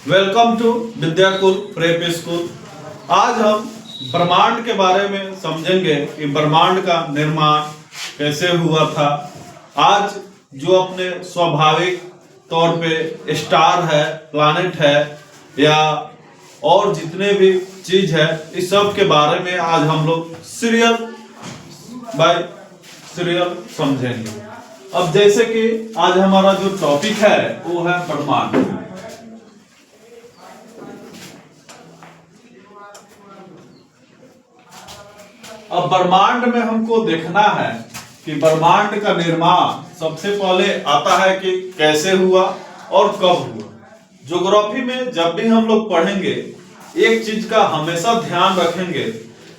Welcome to Vidyakul prep school. आज हम ब्रह्मांड के बारे में समझेंगे कि ब्रह्मांड का निर्माण कैसे हुआ था। आज जो अपने स्वाभाविक तौर पे स्टार है, प्लैनेट है या और जितने भी चीज है, इस सब के बारे में आज हम लोग सीरियल बाय सीरियल समझेंगे। अब जैसे कि आज हमारा जो टॉपिक है वो है ब्रह्मांड। अब ब्रह्मांड में हमको देखना है कि ब्रह्मांड का निर्माण सबसे पहले आता है कि कैसे हुआ और कब हुआ। ज्योग्राफी में जब भी हम लोग पढ़ेंगे एक चीज का हमेशा ध्यान रखेंगे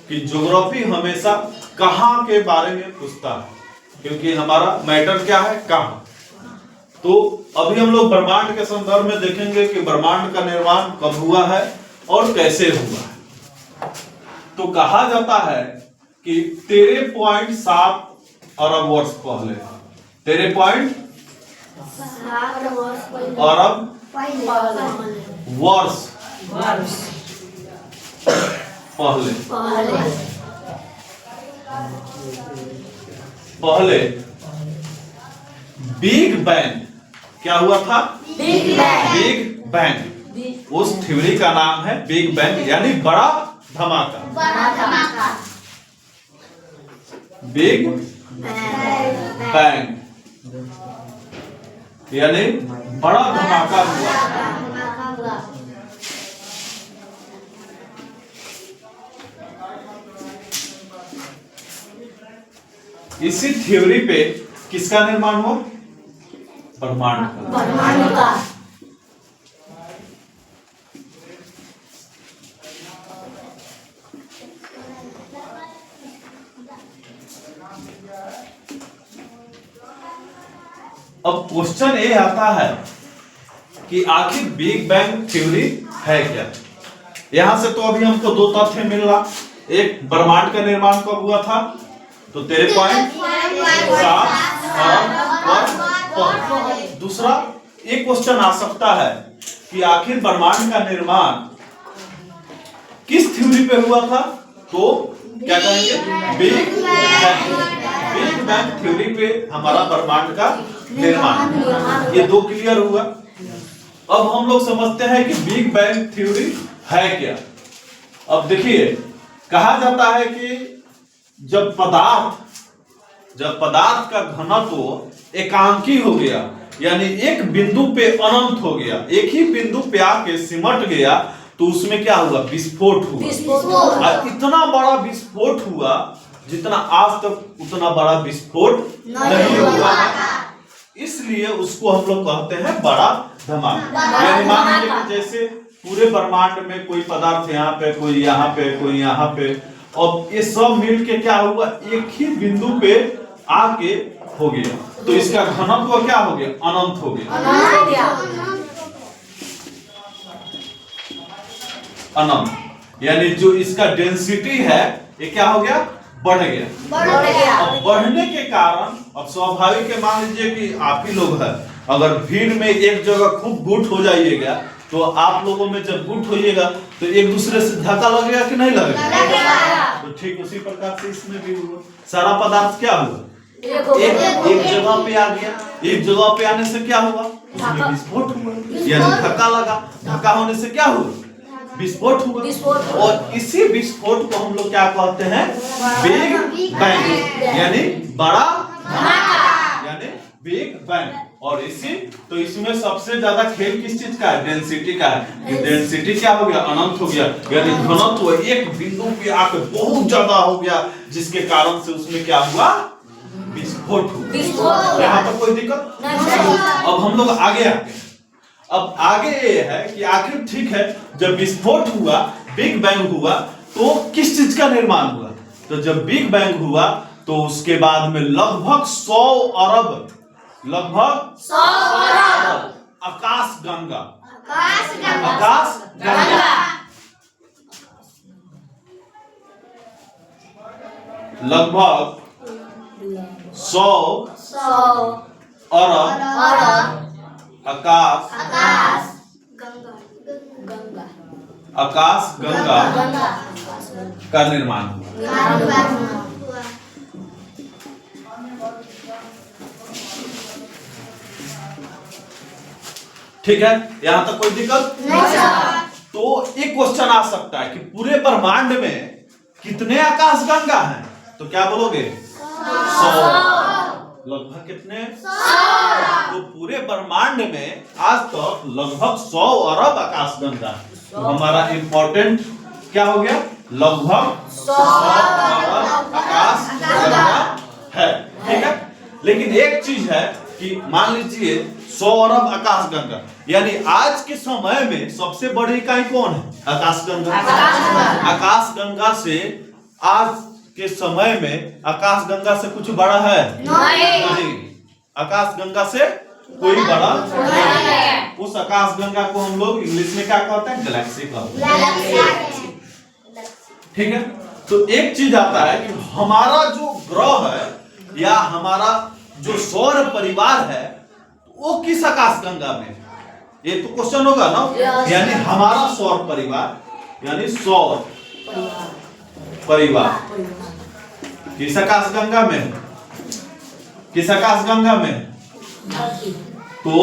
कि ज्योग्राफी हमेशा कहाँ के बारे में पूछता है, क्योंकि हमारा मैटर क्या है, कहाँ। तो अभी हम लोग ब्रह्मांड के संदर्भ में देखेंगे कि ब्रह्मांड का निर्माण कब हुआ है और कैसे हुआ है। तो कहा जाता है कि 13.7 अरब वर्ष पहले, 13.7 अरब वर्ष पहले बिग बैंग क्या हुआ था? Big bang. उस थ्योरी का नाम है बिग बैंग, यानी बड़ा धमाका। बिग बैंग यानी बड़ा धमाका हुआ। इसी थ्योरी पे किसका निर्माण हुआ? ब्रह्मांड का। अब क्वेश्चन ये आता है कि आखिर बिग बैंग थ्योरी है क्या। यहां से तो अभी हमको दो तथ्य मिल रहा। एक, ब्रह्मांड का निर्माण कब हुआ था, तो 13.7 अरब वर्ष पहले। दूसरा, एक क्वेश्चन आ सकता है कि आखिर ब्रह्मांड का निर्माण किस थ्योरी पे हुआ था, तो क्या कहेंगे? बिग बैंग थ्योरी पे हमारा ब्रह्मांड का निर्माण। ये दो क्लियर हुआ। अब हम लोग समझते हैं कि बिग बैंग थ्योरी है क्या। अब देखिए, कहा जाता है कि जब पदार्थ का घनत्व एकांकी हो गया, यानी एक बिंदु पे अनंत हो गया, एक ही बिंदु पे आके सिमट गया, तो उसमें क्या हुआ? विस्फोट हुआ। और इतना बड़ा विस्फोट हुआ जितना आज तक उतना बड़ा विस्फोट नहीं हुआ। इसलिए उसको हम लोग कहते हैं बड़ा धमाका। यानी मान लीजिए कि जैसे पूरे ब्रह्मांड में कोई पदार्थ यहाँ पे, कोई यहाँ पे, कोई यहाँ पे, और ये सब मिलके क्या हुआ? एक ही बिंदु पे आके हो गया, तो इसका घनत्व क्या हो गया? अनंत हो गया। अनंत यानी जो इसका डेंसिटी है ये क्या हो गया? बढ़ गया। अब बढ़ने के कारण, अब स्वाभाविक है, मान लीजिए कि आप ही लोग हैं, अगर भीड़ में एक जगह खूब गुट हो जाइएगा, तो आप लोगों में जब गुट होइएगा तो एक दूसरे से धक्का लगेगा कि नहीं लगेगा? तो ठीक उसी प्रकार से इसमें भी हुआ। सारा पदार्थ क्या हुआ? एक जगह पे आ गया। एक जगह पे आने से क्या हुआ? उसमें विस्फोट हुआ, यानी धक्का लगा। धक्का होने से क्या हुआ? विस्फोट हुआ। और इसी विस्फोट को हम लोग क्या कहते हैं? बिग बैंग, यानी बड़ा धमाका, यानी बिग बैंग। और तो इसमें सबसे ज्यादा खेल किस चीज का है? डेंसिटी का है। ये डेंसिटी क्या हो गया? अनंत हो गया, यानी घनत्व एक बिंदु पे आकर बहुत ज्यादा हो गया, जिसके कारण से उसमें क्या हुआ? विस्फोट हुआ। यहाँ पर कोई दिक्कत नहीं। अब हम लोग आगे आते हैं। अब आगे ये है कि आखिर ठीक है, जब विस्फोट हुआ, बिग बैंग हुआ, तो किस चीज का निर्माण हुआ? तो जब बिग बैंग हुआ तो उसके बाद में लगभग 100 अरब आकाश गंगा लगभग 100 अरब आकाश आकाश गंगा का निर्माण हुआ। ठीक है, यहां तक कोई दिक्कत नहीं। तो एक क्वेश्चन आ सकता है कि पूरे ब्रह्मांड में कितने आकाश गंगा हैं? तो क्या बोलोगे? 100। लगभग कितने? 100। तो पूरे ब्रह्मांड में आज तक लगभग 100 अरब आकाश गंगा। तो हमारा इंपॉर्टेंट क्या हो गया? लगभग 100 अरब आकाश गंगा है। ठीक है, लेकिन एक चीज है कि मान लीजिए 100 अरब आकाश गंगा, यानी आज के समय में सबसे बड़ी इकाई कौन है? आकाश गंगा। आकाश गंगा से आज के समय में आकाश गंगा से कुछ बड़ा है? नहीं। आकाश गंगा से कोई बड़ा नहीं है। उस आकाश गंगा को हम लोग इंग्लिश में क्या कहते हैं? गैलेक्सी कहते हैं। ठीक है, तो एक चीज आता है कि हमारा जो ग्रह है या हमारा जो सौर परिवार है वो किस आकाश गंगा में? ये तो क्वेश्चन होगा ना। यानी हमारा सौर परिवार यानी सौर परिवार किस आकाश गंगा में? किस आकाश गंगा में? तो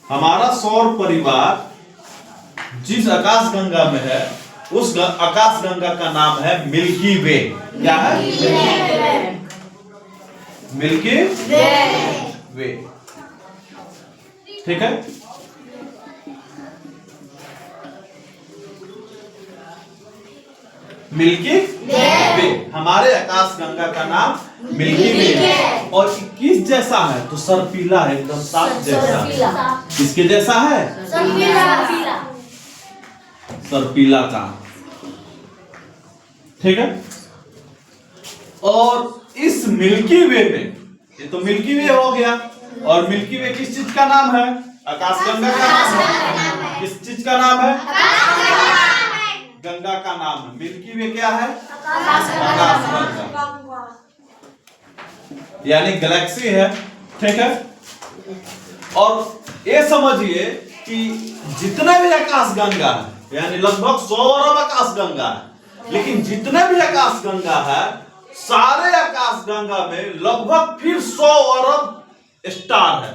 हमारा सौर परिवार जिस आकाश गंगा में है उस आकाश गंगा का नाम है मिल्की वे। क्या है? मिल्की वे। ठीक है, मिल्की वे हमारे आकाश गंगा का नाम मिल्की वे है। और किस जैसा है? तो सर्पिला है, एकदम साफ जैसा। किसके जैसा है? सर्पिला का। ठीक है, और इस मिल्की वे में, ये तो मिल्की वे हो गया, और मिल्की वे किस चीज का नाम है? आकाश गंगा का नाम है। किस चीज का नाम है? गंगा का नाम है। मिल्की वे क्या है? आकाश गंगा, यानी गैलेक्सी है। ठीक है, और ये समझिए कि जितने भी आकाश गंगा है यानी लगभग 100 अरब आकाश गंगा है, लेकिन जितने भी आकाश गंगा है सारे आकाश गंगा में लगभग फिर 100 अरब स्टार है,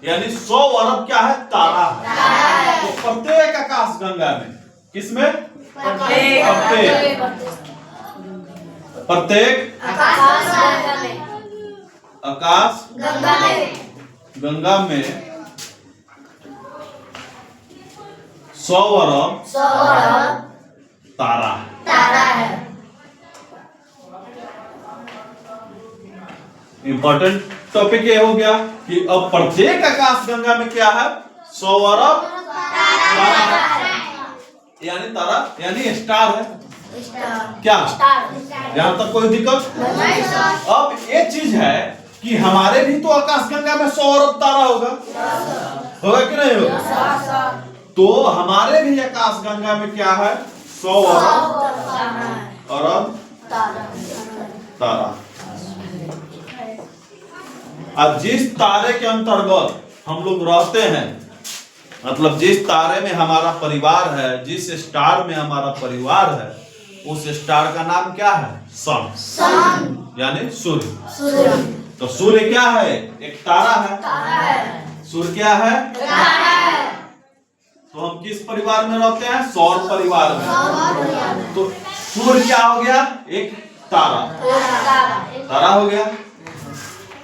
यानी 100 अरब क्या है? तारा है। तो प्रत्येक आकाश गंगा में, किसमें? प्रत्येक आकाश गंगा में 100 अरब तारा है। इंपॉर्टेंट टॉपिक ये हो गया कि अब प्रत्येक आकाश गंगा में क्या है? 100 अरब तारा, यानी तारा यानी स्टार है। क्या? यहाँ तक कोई दिक्कत? अब ये चीज है कि हमारे भी तो आकाश गंगा में 100 अरब तारा होगा कि नहीं होगा? तो हमारे भी आकाश गंगा में क्या है? 100 अरब तारा। अब जिस तारे के अंतर्गत हम लोग रहते हैं, मतलब जिस तारे में हमारा परिवार है, जिस स्टार में हमारा परिवार है, उस स्टार का नाम क्या है? सन, यानी सूर्य। तो सूर्य क्या है? एक तारा है। सूर्य क्या है? तो हम किस परिवार में रहते हैं? सौर परिवार में। तो सूर्य क्या हो गया? एक तारा हो गया।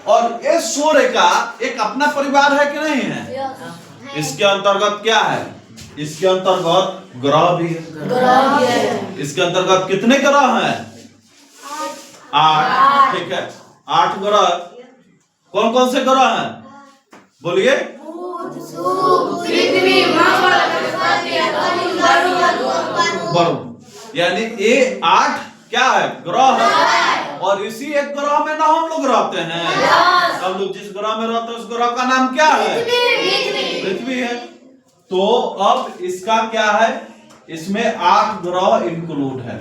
और इस सूर्य का एक अपना परिवार है कि नहीं है? इसके अंतर्गत क्या है? इसके अंतर्गत ग्रह भी है। इसके अंतर्गत कितने ग्रह हैं? 8। ठीक है, 8 ग्रह। कौन कौन से ग्रह हैं? बोलिए। वरुण, यानी ये 8 क्या है? ग्रह है। और इसी एक ग्रह में ना हम लोग रहते हैं। हम लोग जिस ग्रह में रहते हैं उस ग्रह का नाम क्या है? पृथ्वी है। तो अब इसका क्या है? इसमें 8 ग्रह इंक्लूड है।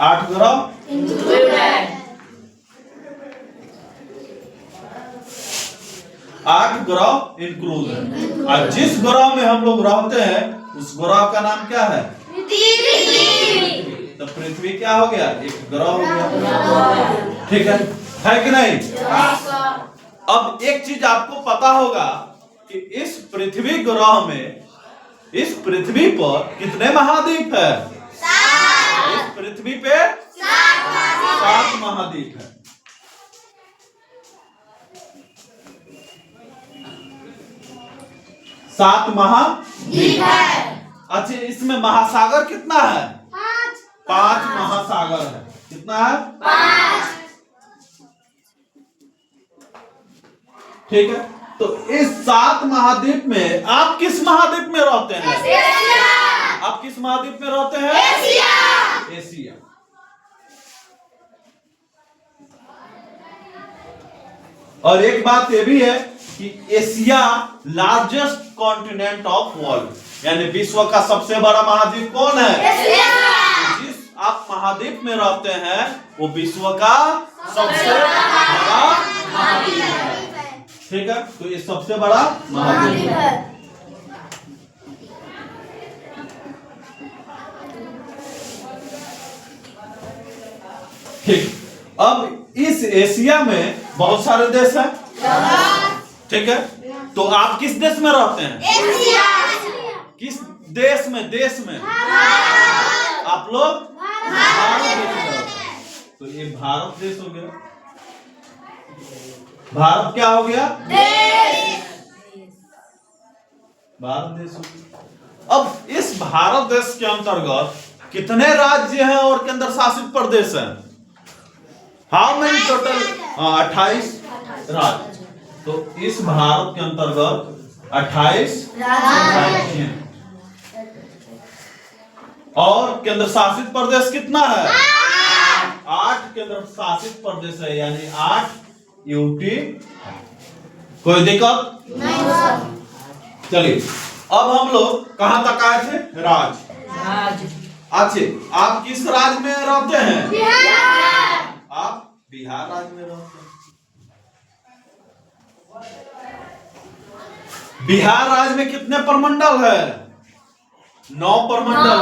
8 ग्रह इंक्लूड है। 8 ग्रह इंक्लूड है। और जिस ग्रह में हम लोग रहते हैं उस ग्रह का नाम क्या है? तो पृथ्वी क्या हो गया? एक ग्रह हो गया। ठीक है कि नहीं? अब एक चीज आपको पता होगा कि इस पृथ्वी ग्रह में, इस पृथ्वी पर कितने महाद्वीप है? इस पृथ्वी पे 7 महाद्वीप है। सात महाद्वीप है। अच्छा, इसमें महासागर कितना है? 5 महासागर है। कितना है? 5। ठीक है, तो इस 7 महाद्वीप में आप किस महाद्वीप में रहते हैं? आप किस महाद्वीप में रहते हैं? एशिया। और एक बात ये भी है कि Asia largest continent of world, यानी विश्व का सबसे बड़ा महाद्वीप कौन है? एशिया। जिस आप महाद्वीप में रहते हैं वो विश्व का सबसे बड़ा महाद्वीप है। ठीक है, तो ये सबसे बड़ा महाद्वीप है। ठीक, अब इस एशिया में बहुत सारे देश हैं। ठीक है, तो आप किस देश में रहते हैं? एशिया। किस देश में? आप लोग भारत देश में रहते हैं। तो ये भारत देश हो गया। भारत क्या हो गया? भारत देश हो गया। अब इस भारत देश के अंतर्गत कितने राज्य हैं और केंद्र शासित प्रदेश हैं? How many total? 28 राज्य। तो इस भारत के अंतर्गत 28 राज्य हैं। और केंद्र शासित प्रदेश कितना है? 8 केंद्र शासित प्रदेश है, यानी 8 यूटी। कोई दिक्कत नहीं? चलिए, अब हम लोग कहां तक आए थे? राज्य। अच्छा, आप किस राज्य में रहते हैं? आप बिहार राज्य में रहते हैं। बिहार राज्य में कितने प्रमंडल है? 9 प्रमंडल।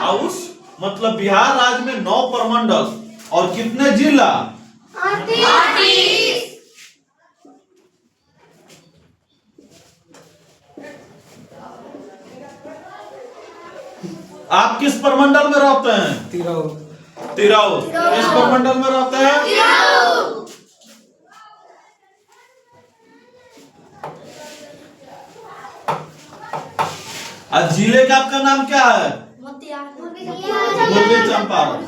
और उस मतलब बिहार राज्य में 9 प्रमंडल और कितने जिला? 38। आप किस प्रमंडल में रहते हैं? तिराऊ। किस प्रमंडल में रहते हैं? आज जिले का आपका नाम क्या है? पूर्वी चंपारण।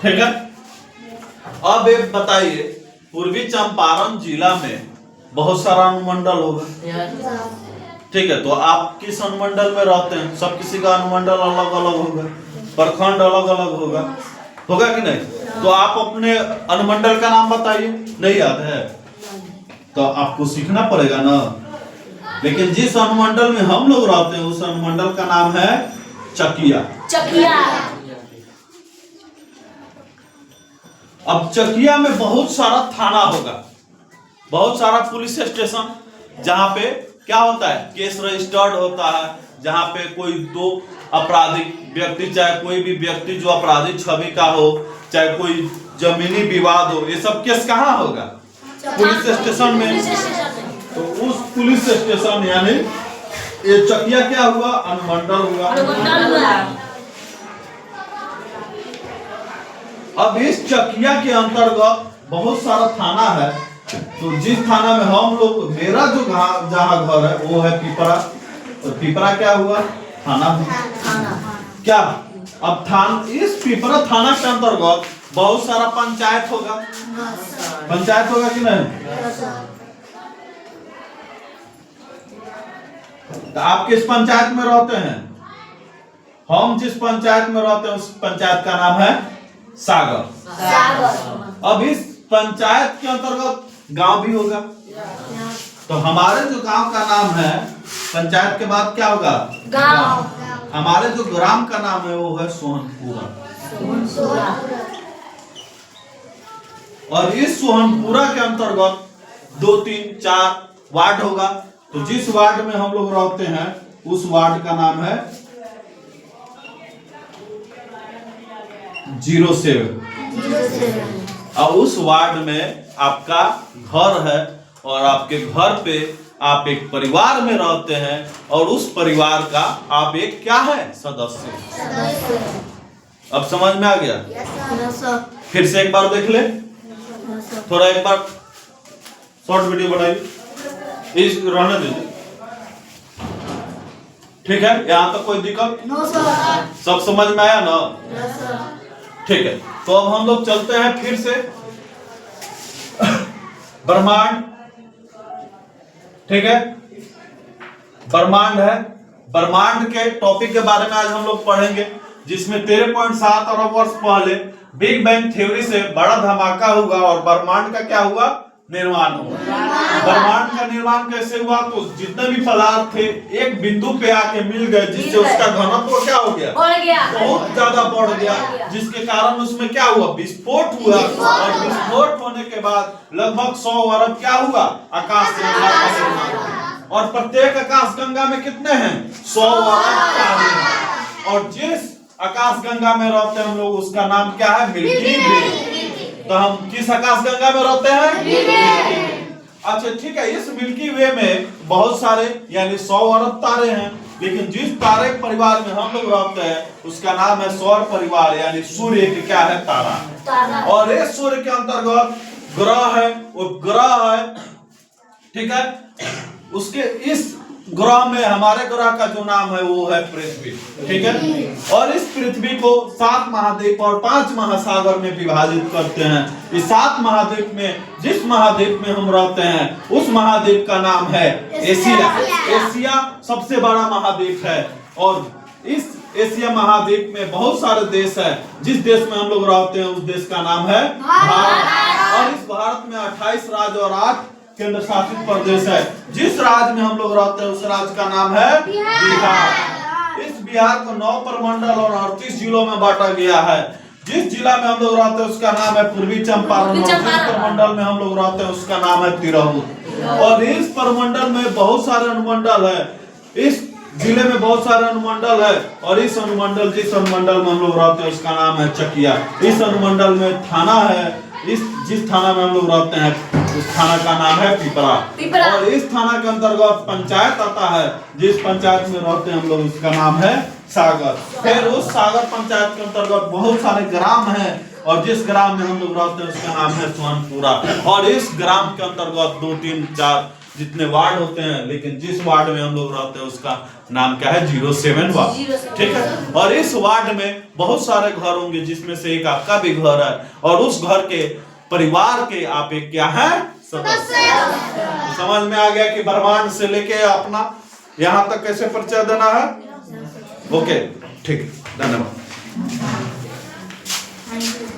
ठीक है, अब एक बताइए, पूर्वी चंपारण जिला में बहुत सारा अनुमंडल होगा। ठीक है, तो आप किस अनुमंडल में रहते हैं? सब किसी का अनुमंडल अलग अलग होगा, प्रखंड अलग अलग होगा कि नहीं? तो आप अपने अनुमंडल का नाम बताइए। नहीं याद है तो आपको सीखना पड़ेगा ना। लेकिन जिस अनुमंडल में हम लोग रहते हैं उस अनुमंडल का नाम है चकिया। अब चकिया में बहुत सारा थाना होगा, बहुत सारा पुलिस स्टेशन, जहां पे क्या होता है? केस रजिस्टर्ड होता है, जहां पे कोई 2 आपराधिक व्यक्ति, चाहे कोई भी व्यक्ति जो आपराधिक छवि का हो, चाहे कोई जमीनी विवाद हो, ये सब केस कहाँ होगा? पुलिस स्टेशन में। तो उस पुलिस स्टेशन यानी ये चकिया क्या हुआ? अनुमंडल हुआ। अब इस चकिया के अंतर्गत बहुत सारा थाना है। तो जिस थाना में हम लोग, मेरा जो जहाँ घर है वो है पिपरा। तो पिपरा क्या हुआ? थाना। क्या? अब इस पिपरा थाना के अंतर्गत बहुत सारा पंचायत होगा। पंचायत होगा कि नहीं? तो आप किस पंचायत में रहते हैं? हम जिस पंचायत में रहते हैं उस पंचायत का नाम है सागर। अब इस पंचायत के अंतर्गत गांव भी होगा। तो हमारे जो गांव का नाम है, पंचायत के बाद क्या होगा? गांव। हमारे जो ग्राम का नाम है वो है सोहनपुरा। और इस सोहनपुरा के अंतर्गत 2, 3, 4 वार्ड होगा। तो जिस वार्ड में हम लोग रहते हैं उस वार्ड का नाम है 07। और उस वार्ड में आपका घर है और आपके घर पे आप एक परिवार में रहते हैं और उस परिवार का आप एक क्या है सदस्य। अब समझ में आ गया? फिर से एक बार देख ले, थोड़ा एक बार शॉर्ट वीडियो बनाइए, इस रहने दीजिए, ठीक है? यहाँ तक कोई दिक्कत? सब समझ में आया ना? ठीक है, तो अब हम लोग चलते हैं फिर से ब्रह्मांड। ठीक है, ब्रह्मांड है। ब्रह्मांड के टॉपिक के बारे में आज हम लोग पढ़ेंगे, जिसमें 13.7 अरब वर्ष पहले बिग बैंग थ्योरी से बड़ा धमाका हुआ और ब्रह्मांड का क्या हुआ? निर्माण हुआ। ब्रह्मांड का निर्माण कैसे हुआ? तो जितने भी पदार्थ थे एक बिंदु पे आके मिल गए, जिससे उसका घनत्व क्या हो गया? बढ़ गया, बहुत ज्यादा बढ़ गया, जिसके कारण उसमें क्या हुआ? विस्फोट हुआ। और विस्फोट होने के बाद लगभग 100 अरब क्या हुआ? आकाश गंगा का निर्माण हुआ। और प्रत्येक आकाश गंगा में कितने हैं? 100 अरब तारे हैं। और जिस आकाश गंगा में रहते हैं हम लोग, उसका नाम क्या है? मिल्की वे। तो हम किस आकाश गंगा में रहते हैं? अच्छा ठीक है, इस मिल्की वे में बहुत सारे यानी 100 अरब तारे हैं, लेकिन जिस तारे परिवार में हम लोग रहते हैं उसका नाम है सौर परिवार, यानी सूर्य के क्या है? तारा। और इस सूर्य के अंतर्गत ग्रह है, वो ग्रह है, ठीक है? उसके इस ग्रह में हमारे ग्रह का जो नाम है वो है पृथ्वी, ठीक है? और इस पृथ्वी को 7 महाद्वीप और 5 महासागर में विभाजित करते हैं। इस 7 महाद्वीप में जिस महाद्वीप में हम रहते हैं उस महाद्वीप का नाम है एशिया। एशिया सबसे बड़ा महाद्वीप है और इस एशिया महाद्वीप में बहुत सारे देश है। जिस देश में हम लोग रहते हैं उस देश का नाम है भारत। और इस भारत में 28 राज्य और 8 केंद्र शासित प्रदेश है। जिस राज्य में हम लोग रहते हैं उस राज्य का नाम है बिहार। इस बिहार को 9 प्रमंडल और 38 जिलों में बांटा गया है। जिस जिला में हम लोग रहते हैं उसका नाम है पूर्वी चंपारण। जिस प्रमंडल में हम लोग रहते हैं उसका नाम है तिरहुत। और इस प्रमंडल में बहुत सारे अनुमंडल है। इस जिले में बहुत सारे अनुमंडल है और जिस अनुमंडल में हम लोग रहते हैं उसका नाम है चकिया। इस अनुमंडल में थाना है। जिस थाना में हम लोग रहते हैं उस थाना का नाम है पिपरा। और इस थाना के अंतर्गत पंचायत आता है। जिस पंचायत में रहते हैं हम लोग उसका नाम है सागर। फिर उस सागर पंचायत के अंतर्गत बहुत सारे ग्राम हैं और जिस ग्राम में हम लोग रहते हैं उसका नाम है सोहनपुरा। और इस ग्राम के अंतर्गत 2, 3, 4 जितने वार्ड होते हैं, लेकिन जिस वार्ड में हम लोग रहते हैं उसका नाम क्या है? 07 वार्ड, ठीक है? और इस वार्ड में बहुत सारे घर होंगे, जिसमें से एक आपका भी घर है और उस घर के परिवार के आप एक क्या है? सदस्य। तो समझ में आ गया कि ब्रह्मांड से लेके अपना यहाँ तक कैसे परिचय देना है? ओके, ठीक, धन्यवाद।